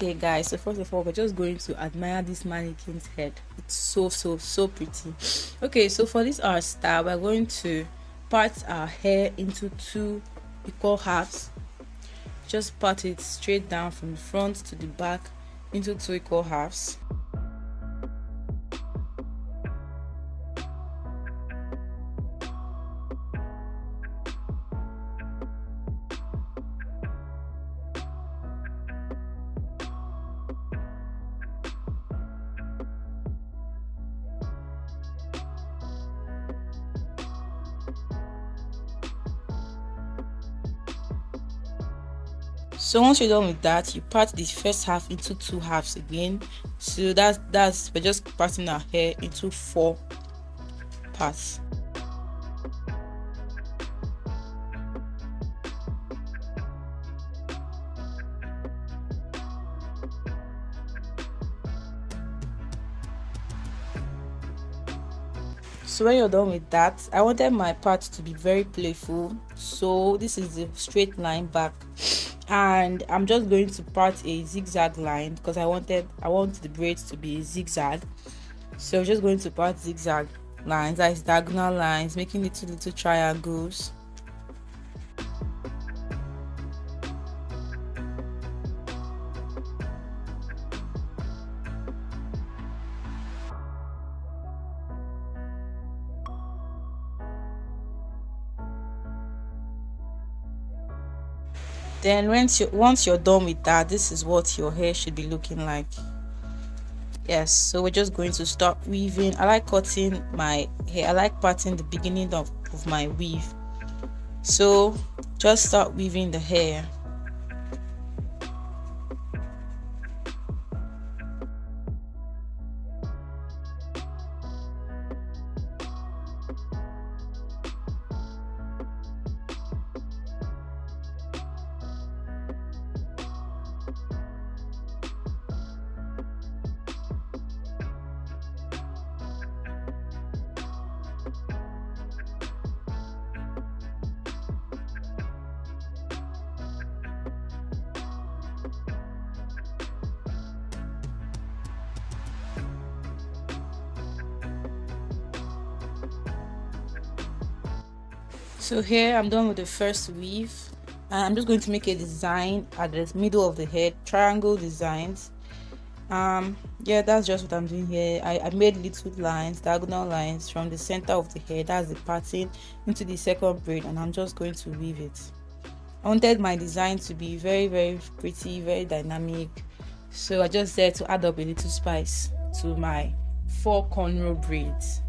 Okay guys, so first of all, we're just going to admire this mannequin's head. It's so pretty. Okay, so for this our style, we're going to part our hair into two equal halves. Just part it straight down from the front to the back into two equal halves. So once you're done with that, you part the first half into two halves again. So that's we're just parting our hair into four parts. So when you're done with that, I wanted my part to be very playful, so this is the straight line back, and I'm just going to part a zigzag line because I want the braids to be zigzag. So just going to part zigzag lines, that is diagonal lines, making little triangles. Then once you're done with that, this is what your hair should be looking like. Yes, so we're just going to start weaving. I like cutting my hair, I like parting the beginning of my weave. So just start weaving the hair. So here I'm done with the first weave, and I'm just going to make a design at the middle of the head, triangle designs. Yeah, that's just what I'm doing here. I made little lines, diagonal lines from the center of the head, that's the parting, into the second braid, and I'm just going to weave it. I wanted my design to be very pretty, very dynamic, so I just said to add up a little spice to my 4 cornrow braids.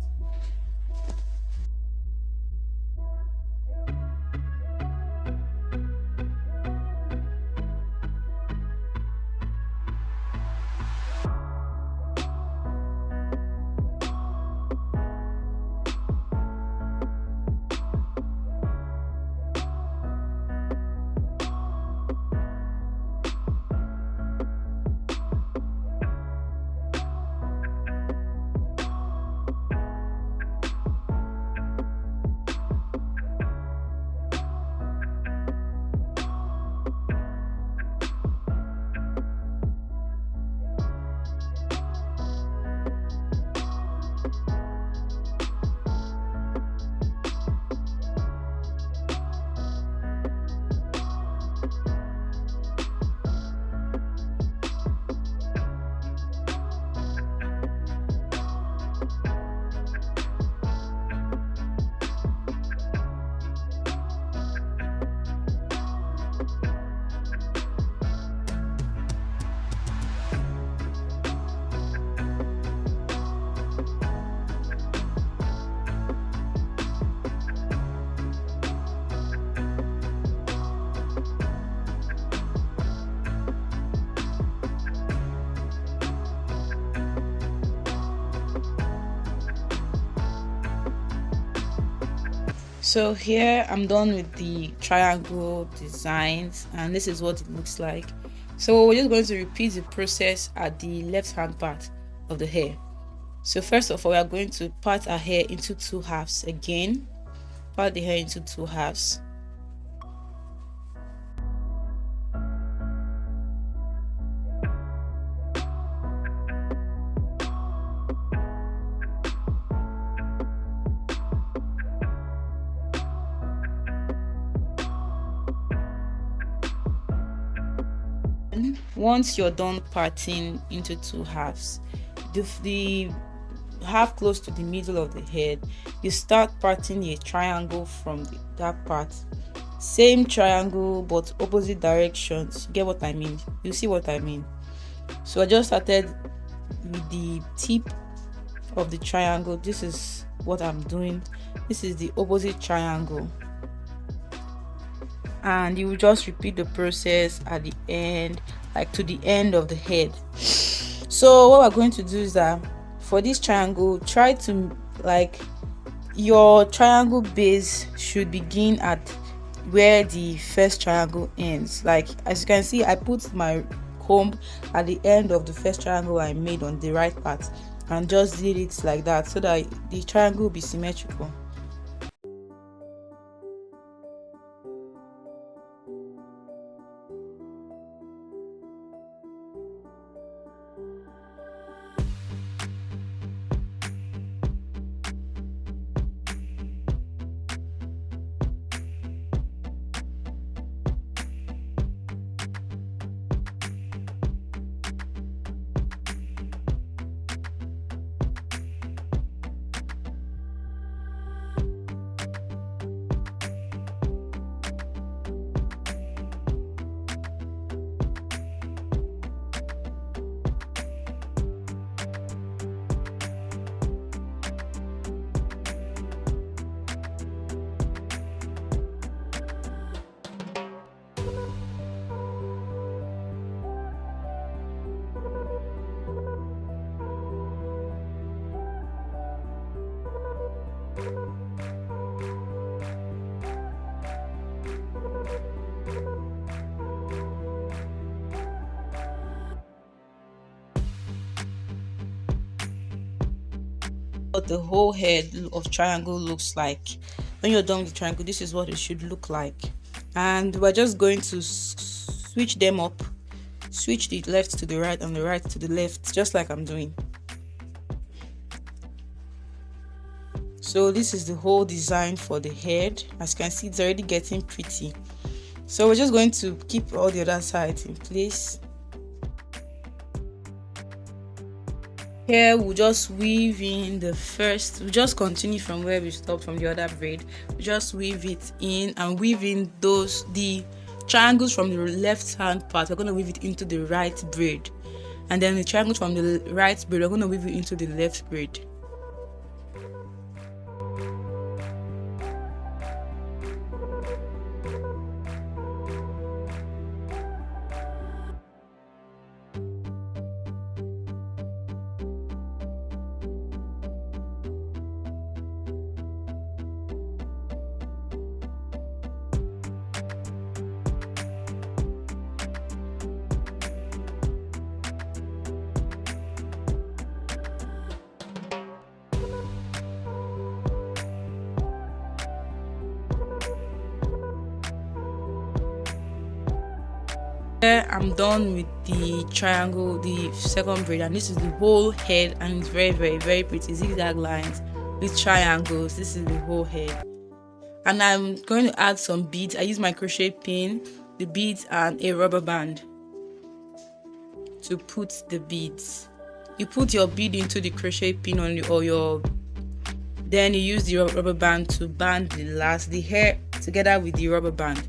So here I'm done with the triangle designs, and this is what it looks like. So we're just going to repeat the process at the left hand part of the hair. So first of all, we are going to part our hair into two halves again. Part the hair into two halves. once you're done parting into two halves, the half close to the middle of the head, you start parting a triangle from that part. Same triangle but opposite directions. You get what I mean? You see what I mean? So I just started with the tip of the triangle. This is what I'm doing. This is the opposite triangle, and you will just repeat the process at the end, like to the end of the head. So what we're going to do is that for this triangle, try to, like, your triangle base should begin at where the first triangle ends. Like, as you can see, I put my comb at the end of the first triangle I made on the right part, and just did it like that so that the triangle will be symmetrical. What the whole head of triangle looks like. When you're done with the triangle, this is what it should look like. And we're just going to switch them up, switch the left to the right and the right to the left, just like I'm doing. So this is the whole design for the head. As you can see, it's already getting pretty. So we're just going to keep all the other sides in place. Here we'll just weave in the first, we'll just continue from where we stopped from the other braid. We'll just weave it in and weave in the triangles from the left hand part. We're going to weave it into the right braid, and then the triangles from the right braid, we're going to weave it into the left braid. Here I'm done with the triangle, the second braid, and this is the whole head, and it's very pretty. Zigzag lines with triangles. This is the whole head, and I'm going to add some beads. I use my crochet pin, the beads, and a rubber band to put the beads. You put your bead into the crochet pin on then you use the rubber band to band the hair together with the rubber band.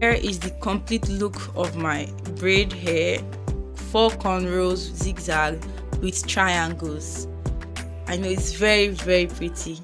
Here is the complete look of my braid hair. 4 cornrows zigzag with triangles. I know it's very, very pretty.